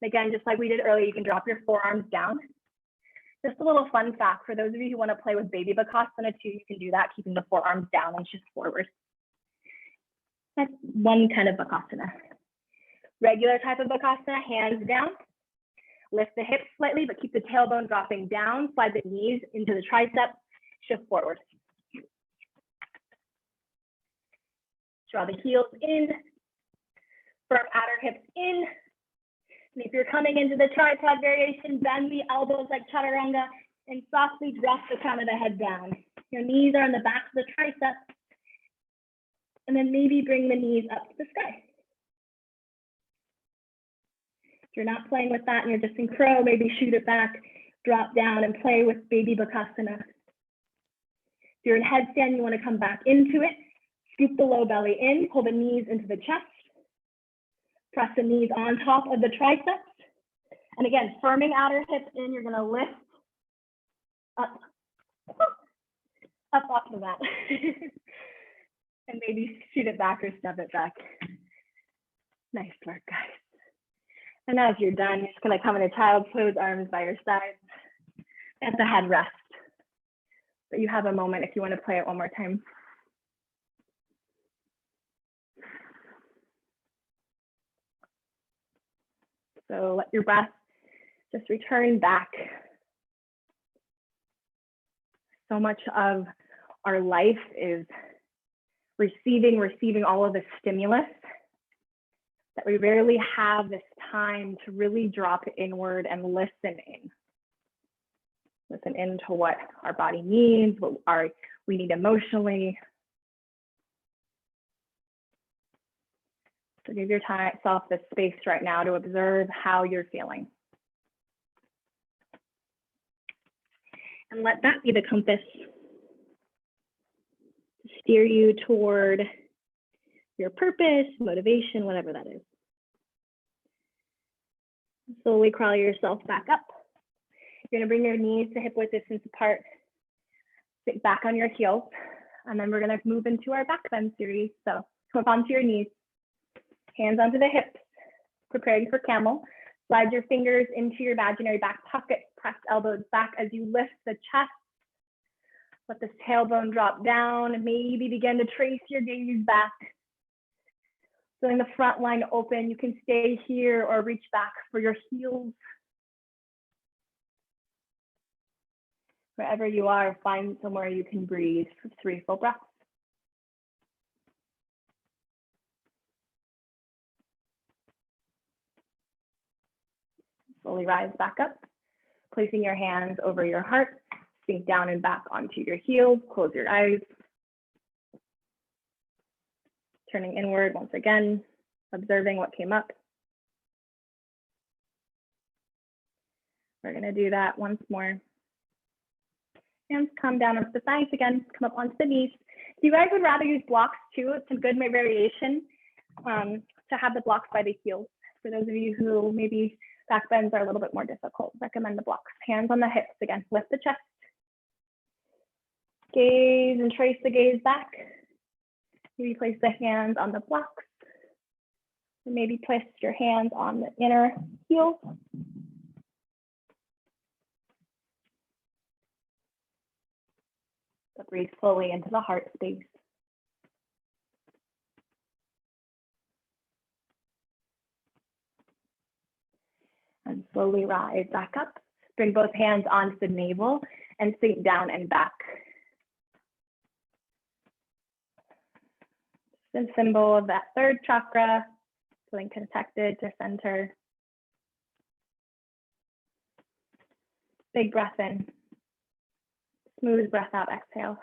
And again, just like we did earlier, you can drop your forearms down. Just a little fun fact, for those of you who want to play with baby Bakasana too, you can do that, keeping the forearms down and just forward. That's one kind of Bakasana. Regular type of Bakasana, hands down. Lift the hips slightly, but keep the tailbone dropping down. Slide the knees into the triceps, shift forward. Draw the heels in, firm outer hips in. And if you're coming into the tripod variation, bend the elbows like Chaturanga and softly drop the crown of the head down. Your knees are on the back of the triceps. And then maybe bring the knees up to the sky. If you're not playing with that and you're just in crow, maybe shoot it back, drop down and play with baby Bakasana. If you're in headstand, you want to come back into it. Scoop the low belly in, pull the knees into the chest. Press the knees on top of the triceps. And again, firming outer hips in, you're gonna lift up off the mat. And maybe shoot it back or step it back. Nice work, guys. And as you're done, you're just gonna come into child's pose, arms by your sides. Let the head rest. But you have a moment if you wanna play it one more time. So let your breath just return back. So much of our life is receiving all of the stimulus that we rarely have this time to really drop inward and listen in. Listen into what our body needs, what we need emotionally. So give yourself the space right now to observe how you're feeling. And let that be the compass to steer you toward your purpose, motivation, whatever that is. Slowly crawl yourself back up. You're gonna bring your knees to hip width distance apart. Sit back on your heels. And then we're gonna move into our back bend series. So come up onto your knees. Hands onto the hips, preparing for camel. Slide your fingers into your imaginary back pocket, press elbows back as you lift the chest. Let this tailbone drop down and maybe begin to trace your gaze back. Feeling the front line open, you can stay here or reach back for your heels. Wherever you are, find somewhere you can breathe for 3 full breaths. Slowly rise back up, placing your hands over your heart, sink down and back onto your heels, close your eyes. Turning inward once again, observing what came up. We're gonna do that once more. Hands come down onto the thighs again, come up onto the knees. If you guys would rather use blocks too, it's a good variation to have the blocks by the heels. For those of you who maybe back bends are a little bit more difficult, recommend the blocks. Hands on the hips again, lift the chest. Gaze and trace the gaze back. Maybe place the hands on the blocks. And maybe place your hands on the inner heel. So breathe slowly into the heart space. And slowly rise back up. Bring both hands onto the navel and sink down and back. The symbol of that third chakra, feeling connected to center. Big breath in. Smooth breath out, exhale.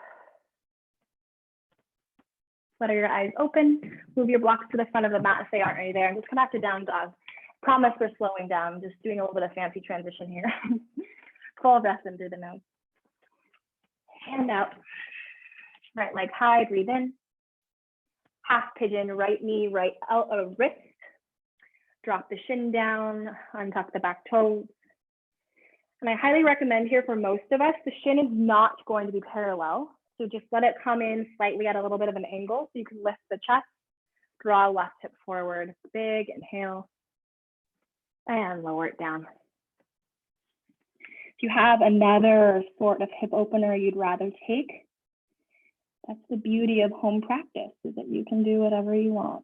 Flutter your eyes open. Move your blocks to the front of the mat if they aren't already there. And just come back to down dog. Promise we're slowing down, just doing a little bit of fancy transition here. Full breath in through the nose. Hand out. Right leg high, breathe in. Half pigeon, right knee, right wrist. Drop the shin down, untuck the back toes. And I highly recommend here for most of us, the shin is not going to be parallel. So just let it come in slightly at a little bit of an angle so you can lift the chest. Draw left hip forward, big inhale, and lower it down. If you have another sort of hip opener you'd rather take, that's the beauty of home practice, is that you can do whatever you want.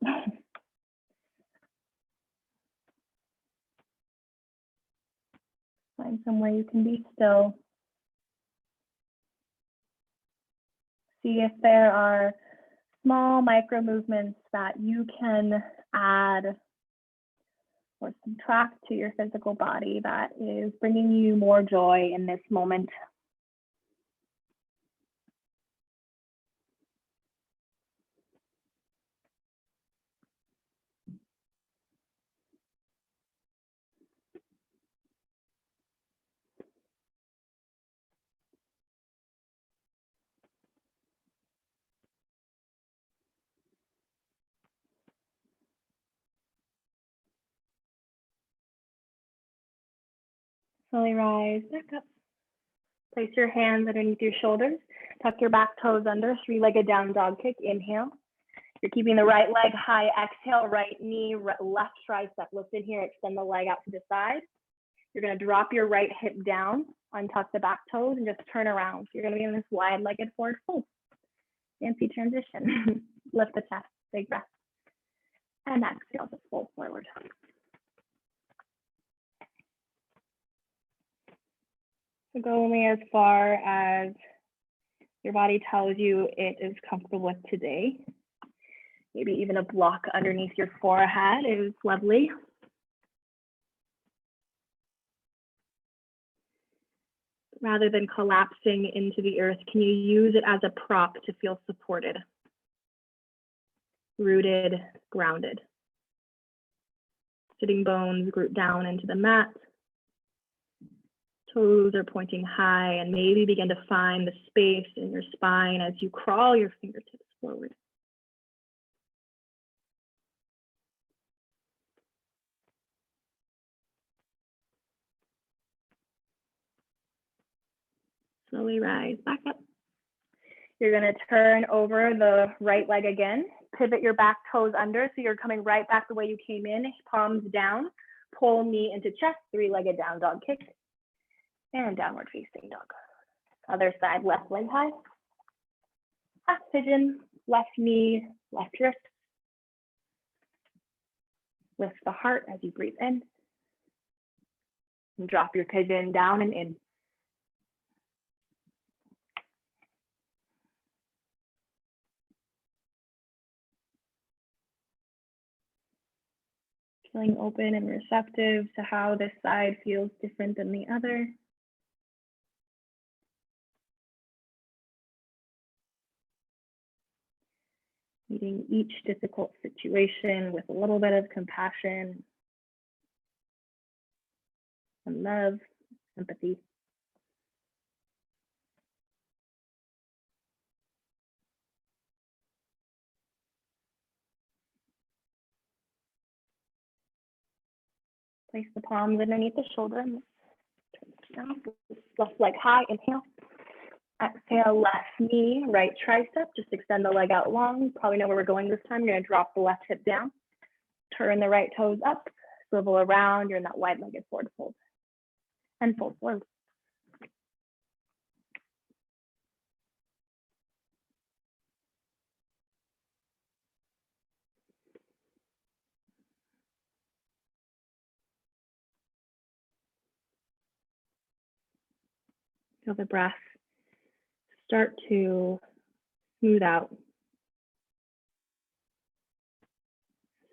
Find somewhere you can be still. See if there are small micro movements that you can add or subtract to your physical body that is bringing you more joy in this moment. Slowly rise back up. Place your hands underneath your shoulders. Tuck your back toes under, three-legged down dog kick. Inhale. You're keeping the right leg high. Exhale, right knee, left tricep. Listen here, extend the leg out to the side. You're gonna drop your right hip down, untuck the back toes, and just turn around. You're gonna be in this wide-legged forward fold. Fancy transition. Lift the chest, big breath. And exhale, just fold forward. So go only as far as your body tells you it is comfortable with today. Maybe even a block underneath your forehead is lovely. Rather than collapsing into the earth, can you use it as a prop to feel supported, rooted, grounded? Sitting bones group down into the mat. Toes are pointing high, and maybe begin to find the space in your spine as you crawl your fingertips forward. Slowly rise back up. You're gonna turn over the right leg again. Pivot your back toes under, so you're coming right back the way you came in, palms down. Pull knee into chest, three-legged down dog kick. And downward facing dog. Other side, left leg high. Half pigeon, left knee, left wrist. Lift the heart as you breathe in. And drop your pigeon down and in. Feeling open and receptive to how this side feels different than the other. Meeting each difficult situation with a little bit of compassion and love, empathy. Place the palms underneath the shoulder. Left leg high, inhale. Exhale, left knee, right tricep. Just extend the leg out long. Probably know where we're going this time. You're gonna drop the left hip down. Turn the right toes up, swivel around. You're in that wide-legged forward fold. And fold forward. Feel the breath start to smooth out.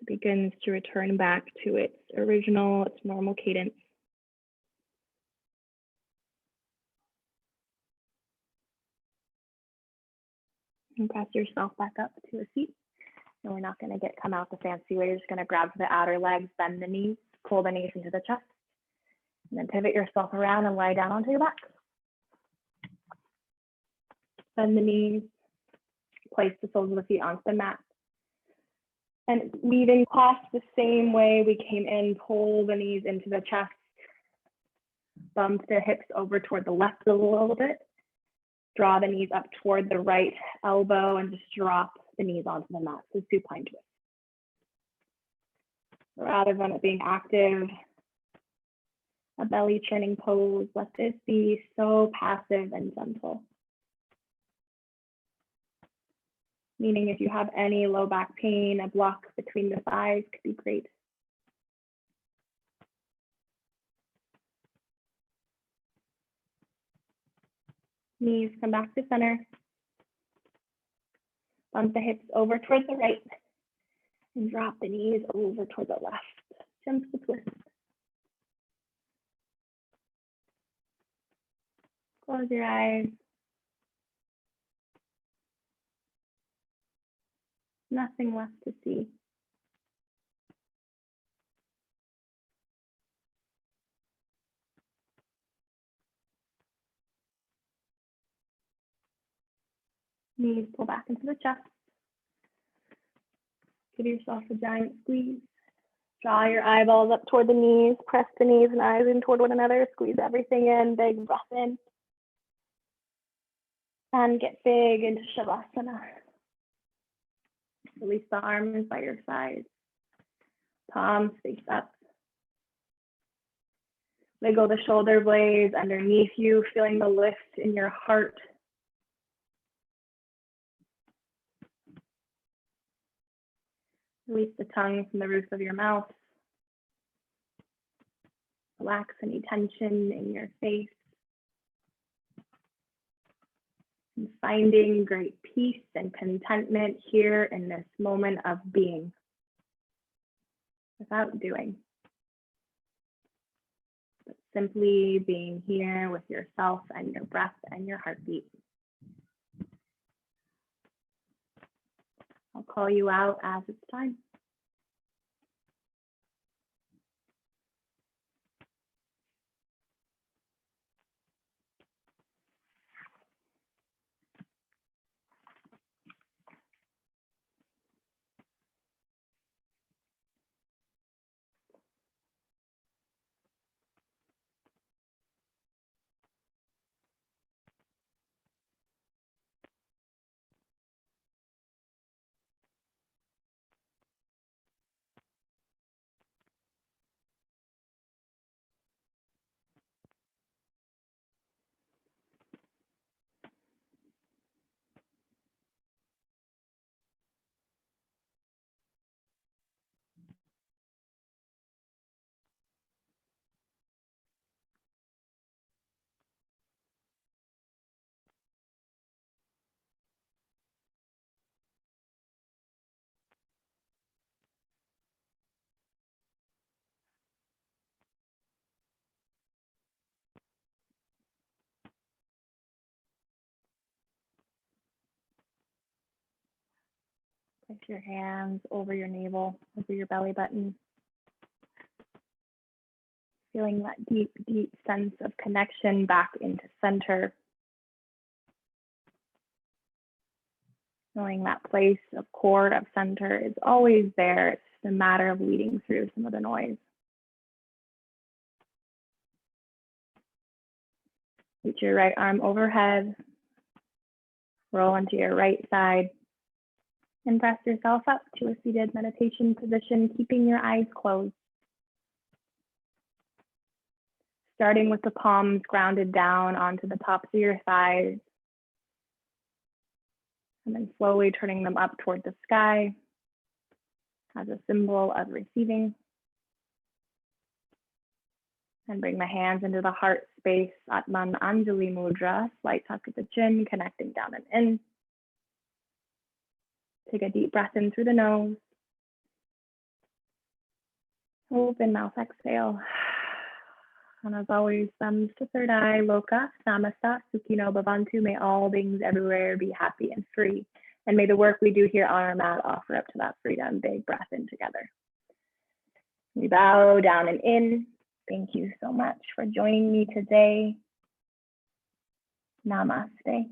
It begins to return back to its original, its normal cadence. And press yourself back up to a seat. And we're not going to come out the fancy way. You're just going to grab the outer legs, bend the knees, pull the knees into the chest, and then pivot yourself around and lie down onto your back. Bend the knees, place the soles of the feet onto the mat. And leaving class the same way we came in, pull the knees into the chest, bump the hips over toward the left a little bit, draw the knees up toward the right elbow, and just drop the knees onto the mat, so supine twist. Rather than it being active, a belly churning pose, let this be so passive and gentle. Meaning if you have any low back pain, a block between the thighs could be great. Knees come back to center. Bump the hips over towards the right and drop the knees over towards the left. Jump the twist. Close your eyes. Nothing left to see. Knees pull back into the chest. Give yourself a giant squeeze. Draw your eyeballs up toward the knees. Press the knees and eyes in toward one another. Squeeze everything in. Big breath in. And get big into Shavasana. Release the arms by your sides. Palms face up. Wiggle the shoulder blades underneath you, feeling the lift in your heart. Release the tongue from the roof of your mouth. Relax any tension in your face. And finding great peace and contentment here in this moment of being, without doing. But simply being here with yourself and your breath and your heartbeat. I'll call you out as it's time. Place your hands over your navel, over your belly button. Feeling that deep, deep sense of connection back into center. Knowing that place of core of center is always there. It's just a matter of weeding through some of the noise. Reach your right arm overhead. Roll onto your right side. And press yourself up to a seated meditation position, keeping your eyes closed. Starting with the palms grounded down onto the tops of your thighs. And then slowly turning them up toward the sky as a symbol of receiving. And bring the hands into the heart space, Atman Anjali Mudra, slight tuck at the chin, connecting down and in. Take a deep breath in through the nose. Open mouth, exhale. And as always, thumbs to third eye, Loka, Samasta, Sukhino Bhavantu. May all beings everywhere be happy and free. And may the work we do here on our mat offer up to that freedom. Big breath in together. We bow down and in. Thank you so much for joining me today. Namaste.